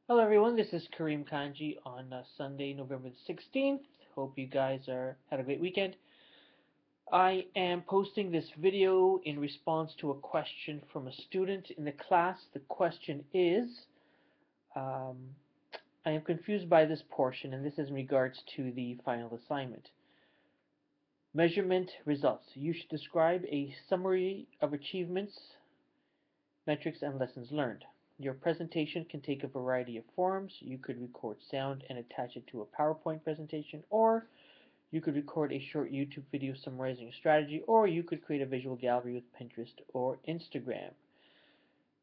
Hello everyone, this is Kareem Kanji on Sunday, November the 16th. Hope you guys had a great weekend. I am posting this video in response to a question from a student in the class. The question is, um, I am confused by this portion, and this is in regards to the final assignment. Measurement results. You should describe a summary of achievements, metrics, and lessons learned. Your presentation can take a variety of forms. You could record sound and attach it to a PowerPoint presentation, or you could record a short YouTube video summarizing a strategy, or you could create a visual gallery with Pinterest or Instagram.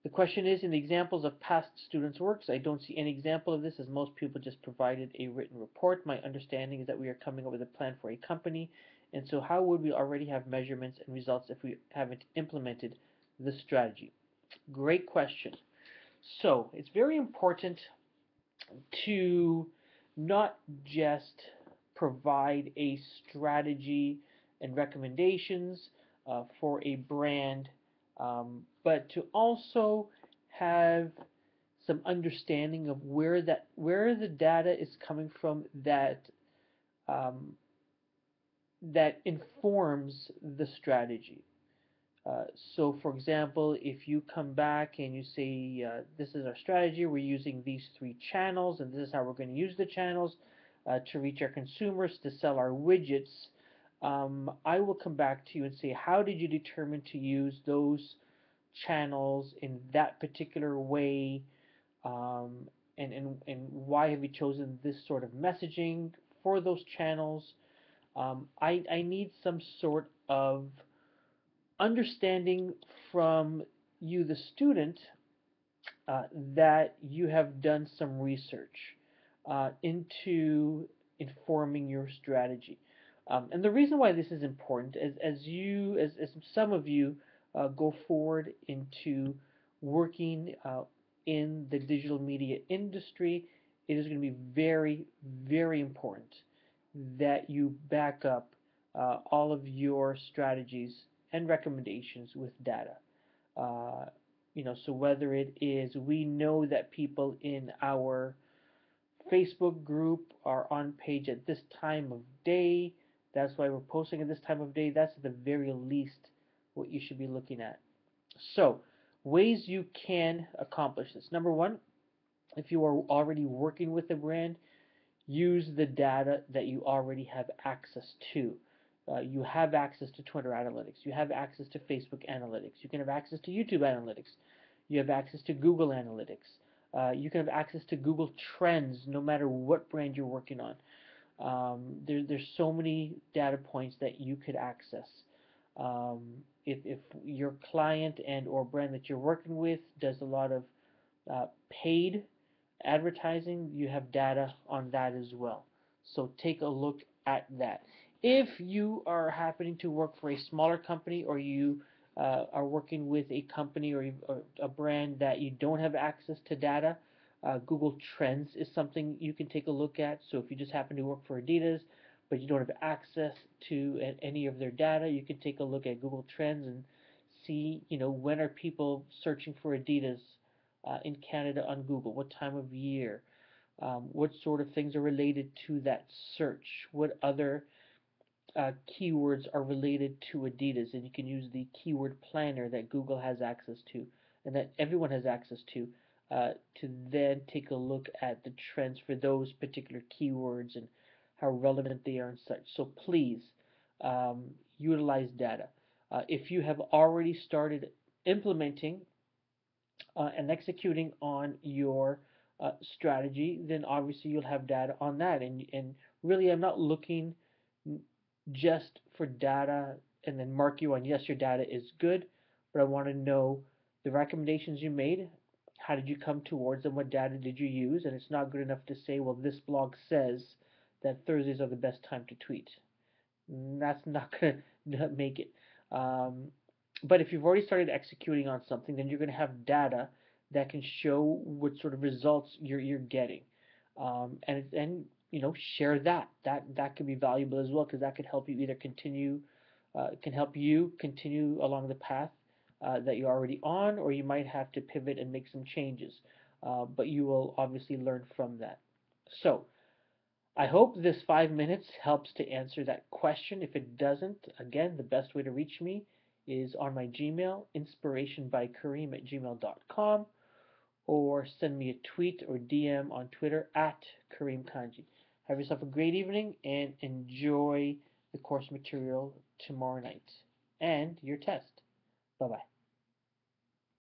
The question is, in the examples of past students' works, I don't see any example of this, as most people just provided a written report. My understanding is that we are coming up with a plan for a company, and so how would we already have measurements and results if we haven't implemented the strategy? Great question. So it's very important to not just provide a strategy and recommendations for a brand, but to also have some understanding of where the data is coming from um, that informs the strategy. So, for example, if you come back and you say, this is our strategy, we're using these three channels, and this is how we're going to use the channels to reach our consumers, to sell our widgets, I will come back to you and say, how did you determine to use those channels in that particular way, um, and why have you chosen this sort of messaging for those channels? I need some sort of understanding from you, the student, that you have done some research into informing your strategy. And the reason why this is important is as some of you go forward into working in the digital media industry, it is going to be very, very important that you back up all of your strategies and recommendations with data. Uh, so whether it is, we know that people in our Facebook group are on page at this time of day. That's why we're posting at this time of day. That's at the very least what you should be looking at. So, ways you can accomplish this. Number one, if you are already working with a brand, use the data that you already have access to. You have access to Twitter analytics. You have access to Facebook analytics. You can have access to YouTube analytics. You have access to Google analytics. You can have access to Google Trends no matter what brand you're working on. There's so many data points that you could access. Um, if your client and or brand that you're working with does a lot of paid advertising, you have data on that as well. So take a look at that. If you are happening to work for a smaller company, or you are working with a company or a brand that you don't have access to data, Google Trends is something you can take a look at. So if you just happen to work for Adidas, but you don't have access to any of their data, you can take a look at Google Trends and see, when are people searching for Adidas in Canada on Google? What time of year? What sort of things are related to that search? What other keywords are related to Adidas? And you can use the keyword planner that Google has access to and that everyone has access to then take a look at the trends for those particular keywords and how relevant they are and such. So please utilize data. If you have already started implementing and executing on your strategy, then obviously you'll have data on that. And really, I'm not looking just for data and then mark you on, yes, your data is good, but I want to know the recommendations you made. How did you come towards them? What data did you use? And it's not good enough to say, well, this blog says that Thursdays are the best time to tweet. That's not going to make it. Um, but if you've already started executing on something, then you're going to have data that can show what sort of results you're getting, and share that. That could be valuable as well, because that could help you either continue, can help you continue along the path that you're already on, or you might have to pivot and make some changes. but you will obviously learn from that. So, I hope this 5 minutes helps to answer that question. If it doesn't, again, the best way to reach me is on my Gmail, inspirationbykareem@gmail.com, or send me a tweet or DM on Twitter at Kareem Kanji. Have yourself a great evening and enjoy the course material tomorrow night and your test. Bye bye.